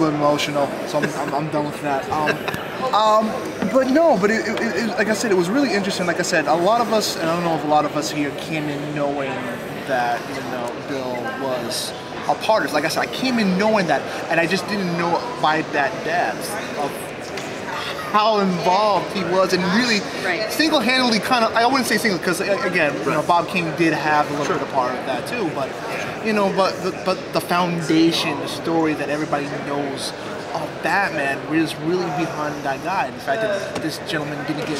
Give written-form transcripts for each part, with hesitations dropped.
emotional, so I'm done with that. But no, but like I said, it was really interesting. Like I said, a lot of us, and I don't know if a lot of us here came in knowing that, Bill was a part of it. Like I said, I came in knowing that, and I just didn't know by that depth of how involved he was, and really single-handedly kind of, I wouldn't say single, because again, Bob King did have a little bit of part of that too, but but the foundation, the story that everybody knows of Batman was really behind that guy. The fact that this gentleman didn't get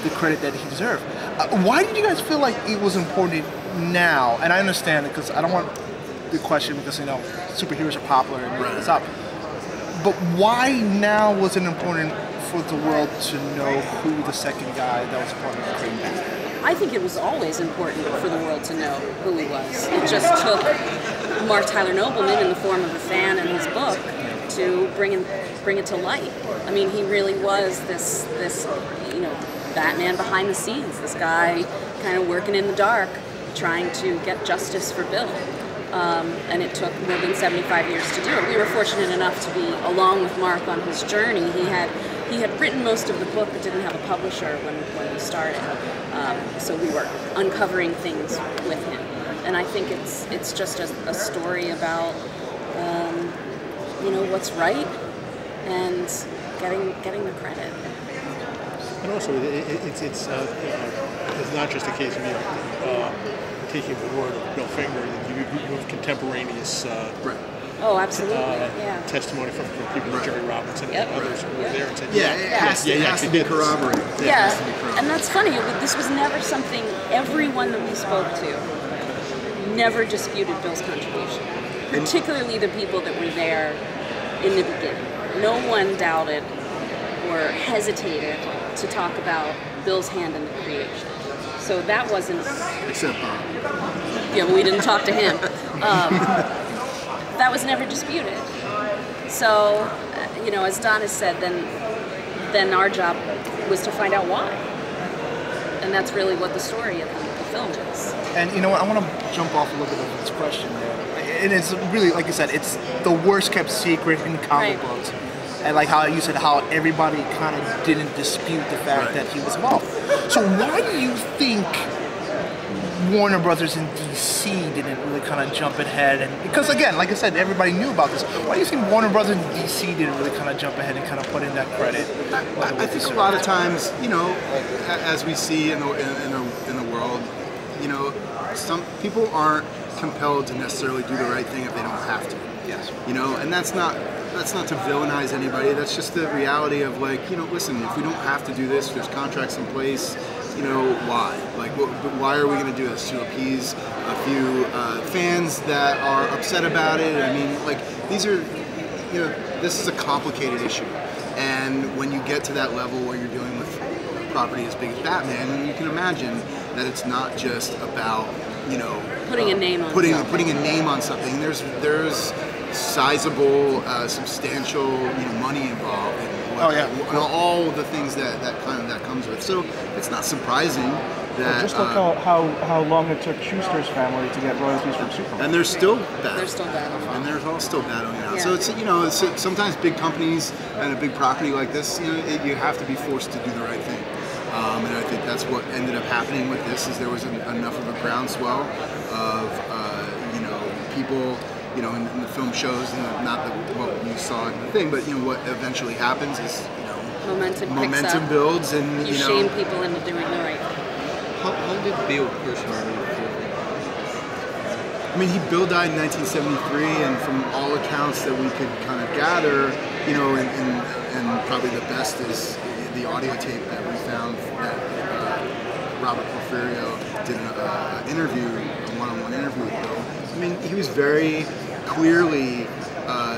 the credit that he deserved. Why did you guys feel like it was important now? And I understand it, because I don't want the question, because superheroes are popular and it's up. But why now was it important for the world to know who the second guy that was part of the creating Batman? I think it was always important for the world to know who he was. It just took Mark Tyler Nobleman in the form of a fan and his book to bring it to light. I mean, he really was this Batman behind the scenes. This guy kind of working in the dark, trying to get justice for Bill. And it took more than 75 years to do it. We were fortunate enough to be along with Mark on his journey. He had written most of the book, but didn't have a publisher when we started. So we were uncovering things with him. And I think it's just a story about what's right and getting the credit. And also, it's not just a case of taking the word of Bill Finger. You have contemporaneous testimony from people like Jerry Robinson and others who were there and said, it has to be corroborated. And that's funny. This was never something. Everyone that we spoke to never disputed Bill's contribution, particularly the people that were there in the beginning. No one doubted or hesitated to talk about Bill's hand in the creation. So that wasn't... Except Bob. Yeah, but we didn't talk to him. That was never disputed. So, as Don has said, then our job was to find out why. And that's really what the story of the film is. And you know what, I want to jump off a little bit of this question there. And it's really, like you said, it's the worst kept secret in comic books. And like how you said, how everybody kind of didn't dispute the fact that he was involved. So why do you think Warner Brothers in DC didn't really kind of jump ahead? And because again, like I said, everybody knew about this. Why do you think Warner Brothers in DC didn't really kind of jump ahead and kind of put in that credit? I think a lot of times, as we see in the world, some people aren't compelled to necessarily do the right thing if they don't have to. Yes. And that's not to villainize anybody. That's just the reality of listen, if we don't have to do this, there's contracts in place. Why? Why are we going to do this? To appease a few fans that are upset about it? I mean, this is a complicated issue. And when you get to that level where you're dealing with a property as big as Batman, you can imagine that it's not just about, putting a name on putting a name on something. There's sizable, substantial, money involved. All the things that comes with. So it's not surprising that. Just look how long it took Schuster's family to get royalties from Superman. And they're still battling. They're still battling. And they're all still battling it out. So it's sometimes big companies and a big property like this, you have to be forced to do the right thing. And I think that's what ended up happening with this. Is there was enough of a groundswell of people. In the film shows, not what you saw in the thing, but what eventually happens is, momentum builds, and you shame people into doing the right thing. How did Bill personally feel? I mean, Bill died in 1973, and from all accounts that we could kind of gather, and probably the best is the audio tape that we found that Robert Porfirio did an interview, a one-on-one interview with Bill. I mean, he was very clearly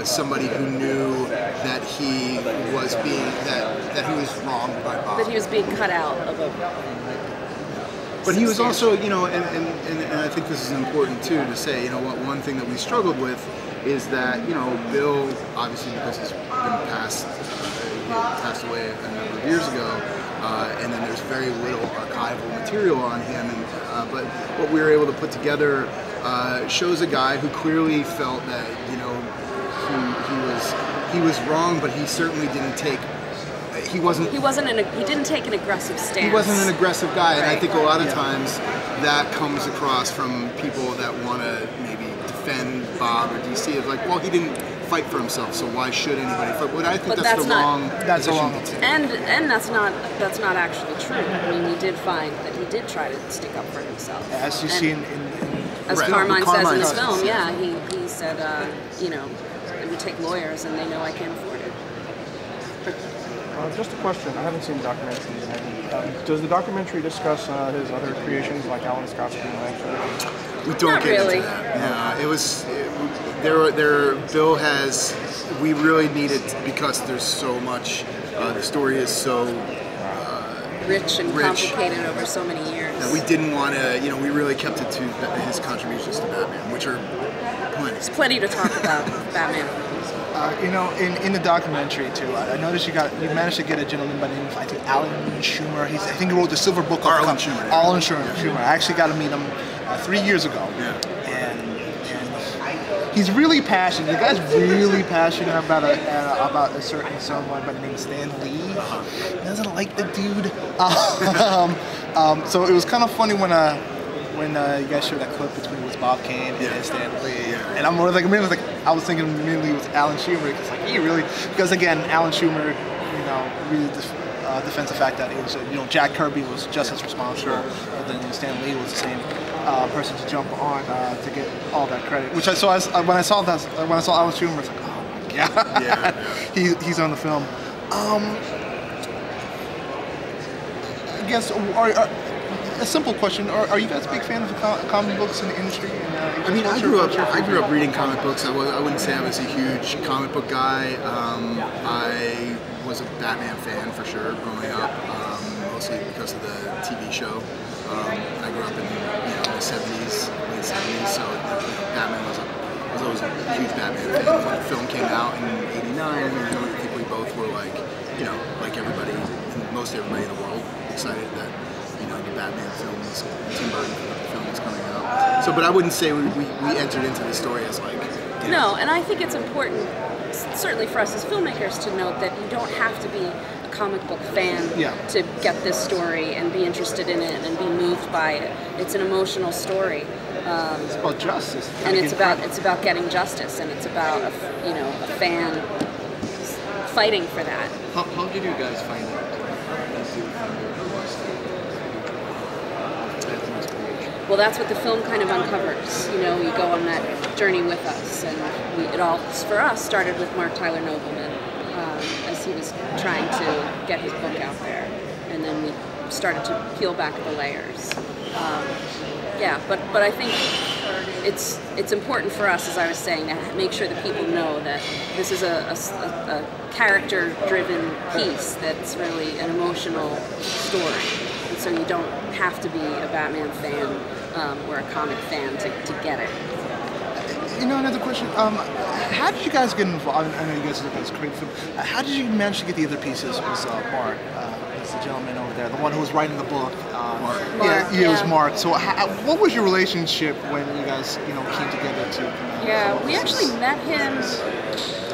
somebody who knew that he was that he was wronged by Bob. That he was being cut out of a. But he was also, and I think this is important too to say, one thing that we struggled with is that, Bill, obviously because he's been passed away a number of years ago, and then there's very little archival material on him, but what we were able to put together shows a guy who clearly felt that, he was he was wrong, but he certainly didn't take. He didn't take an aggressive stance. He wasn't an aggressive guy, and I think a lot of Yeah. times that comes across from people that want to maybe defend Bob or DC. It's like, well, he didn't fight for himself, so why should anybody fight? But I think But that's that's the not- wrong that's the position wrong- to take. And that's not actually true. I mean, we did find that he did try to stick up for himself. As you And see in as Right. Carmine says in Carmine his says, film, yeah, he said, you know, it would take lawyers, and they know I can't afford it. Just a question. I haven't seen the documentary yet. Does the documentary discuss his other creations like Alan Scott's screenwriting? We don't Not get really. into that. Yeah, Bill has. We really need it because there's so much. The story is so. Rich and Rich. complicated over so many years. That we didn't want to. You know, we really kept it to his contributions to Batman, which are plenty. There's plenty to talk about with Batman. you know, in the documentary too, I noticed you managed to get a gentleman by the name of, I think, Alan Schumer. I think he wrote the Silver Book of Arlen Schumer. Yeah. Alan Schumer. I actually got to meet him 3 years ago. Yeah. And he's really passionate. The guy's really passionate about a certain someone by the name of Stan Lee. He doesn't like the dude. So it was kind of funny when you guys showed that clip between Bob Kane and Stan Lee, and I was thinking immediately it was Alan Schumer because again Alan Schumer, you know, really defends the fact that it was Jack Kirby was just as responsible, but then Stan Lee was the same person to jump on to get all that credit. Which when I saw Alan Schumer, I was like, oh my god, yeah. he's on the film. I guess. A simple question: Are you guys big fans of comic books in the industry? I mean, I grew up reading comic books. I wouldn't say I was a huge comic book guy. I was a Batman fan for sure growing up, mostly because of the TV show. I grew up in the 70s, late 70s, so Batman was always a huge Batman fan. When the film came out in '89, I think we both were like everybody, most everybody in the world, excited that. The Batman films, Tim Burton film was coming out. So, but I wouldn't say we entered into the story as like. No, and I think it's important, certainly for us as filmmakers, to note that you don't have to be a comic book fan to get this story and be interested in it and be moved by it. It's an emotional story. It's about justice, and it's about getting justice, and it's about a fan fighting for that. How did you guys find out? Well, that's what the film kind of uncovers. You go on that journey with us, and it all, for us, started with Mark Tyler Nobleman as he was trying to get his book out there, and then we started to peel back the layers. But I think it's important for us, as I was saying, to make sure that people know that this is a character-driven piece that's really an emotional story. And so you don't have to be a Batman fan or a comic fan to get it. Another question. How did you guys get involved? I know you guys look at this great film. How did you manage to get the other pieces? It was Mark, was the gentleman over there, the one who was writing the book. Mark. It was Mark. So, what was your relationship when you guys, came together to? We actually met him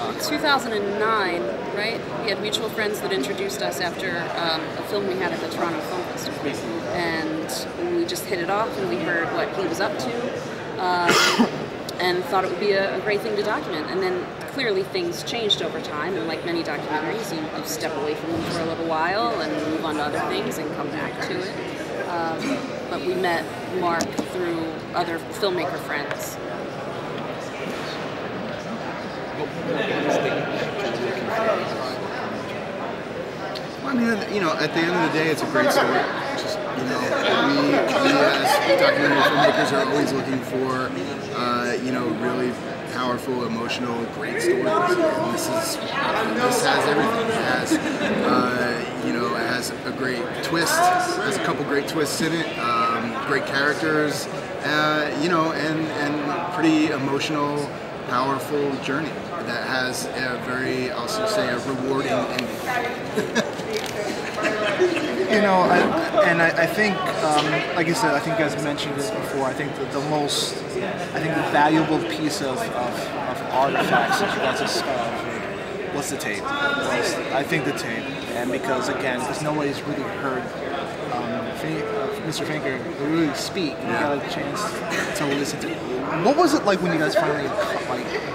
in 2009, right? We had mutual friends that introduced us after a film we had at the Toronto Film Festival, and we just hit it off, and we heard what he was up to. And thought it would be a great thing to document. And then clearly things changed over time, and like many documentaries, you step away from them for a little while and move on to other things and come back to it. But we met Mark through other filmmaker friends. Well, I mean, at the end of the day, it's a great story. Just, we as documentary filmmakers are always looking for, really powerful, emotional, great stories. And this has everything. It has, it has a great twist. It has a couple great twists in it. Great characters. And pretty emotional, powerful journey that has a very, I'll just say, a rewarding ending. I think, like you said, I think you guys mentioned this before. I think the valuable piece of artifacts that you guys discovered was the tape. I think the tape, and because nobody's really heard Mr. Finker really speak, and you got a chance to listen to it. What was it like when you guys finally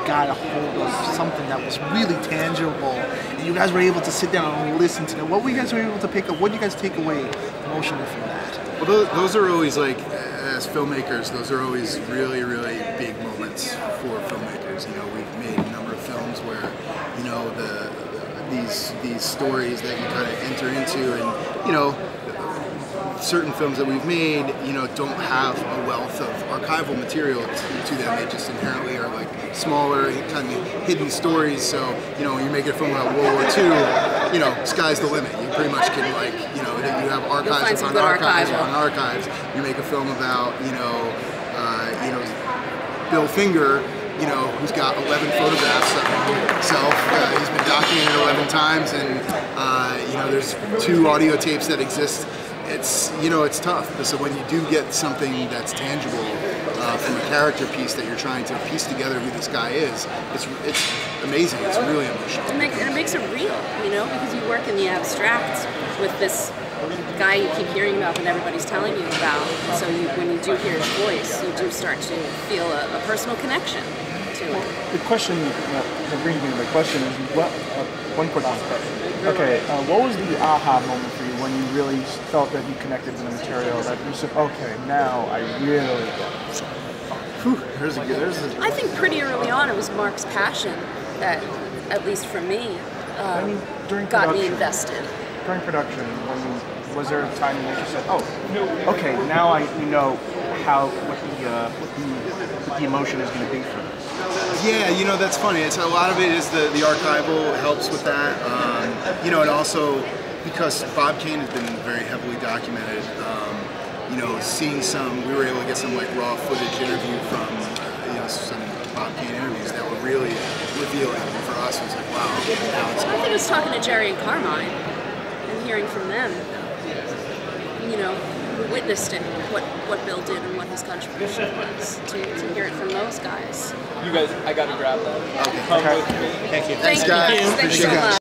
got a hold of something that was really tangible, and you guys were able to sit down and listen to it? What were you guys able to pick up? What did you guys take away emotionally from that? Well, those are always as filmmakers, those are always really, really big moments for filmmakers. We've made a number of films where, these stories that you kind of enter into, and certain films that we've made, don't have a wealth of archival material to them. They just inherently are smaller, kind of hidden stories. So, when you're making a film about World War II, sky's the limit. You pretty much can you have archives on archives on archives. You make a film about, Bill Finger, who's got 11 photographs of himself. He's been documented 11 times, and there's 2 audio tapes that exist. It's it's tough. So when you do get something that's tangible from a character piece that you're trying to piece together who this guy is, it's amazing. It's really emotional. It makes it real, because you work in the abstract with this guy you keep hearing about that everybody's telling you about. So when you do hear his voice, you do start to feel a personal connection to it. The question that brings me to my question is, one quick question. Okay, what was the aha moment for you when you really felt that you connected to the material, that you said, okay, now I really get it? I think pretty early on it was Mark's passion that, at least for me, got me invested. During production, was there a time when you said, "Oh, okay, now we know what the emotion is going to be for this"? Yeah, that's funny. It's a lot of it is the archival helps with that. And also because Bob Kane has been very heavily documented. Seeing we were able to get some raw footage interview from some Bob Kane interviews that were really revealing. And for us, it was wow. Now it's I think it was talking to Jerry and Carmine and hearing from them, who witnessed it, what Bill did and what his contribution was, to hear it from those guys. You guys, I gotta grab that. Okay. Come with me. Thank you. Thanks, guys. Thanks so much.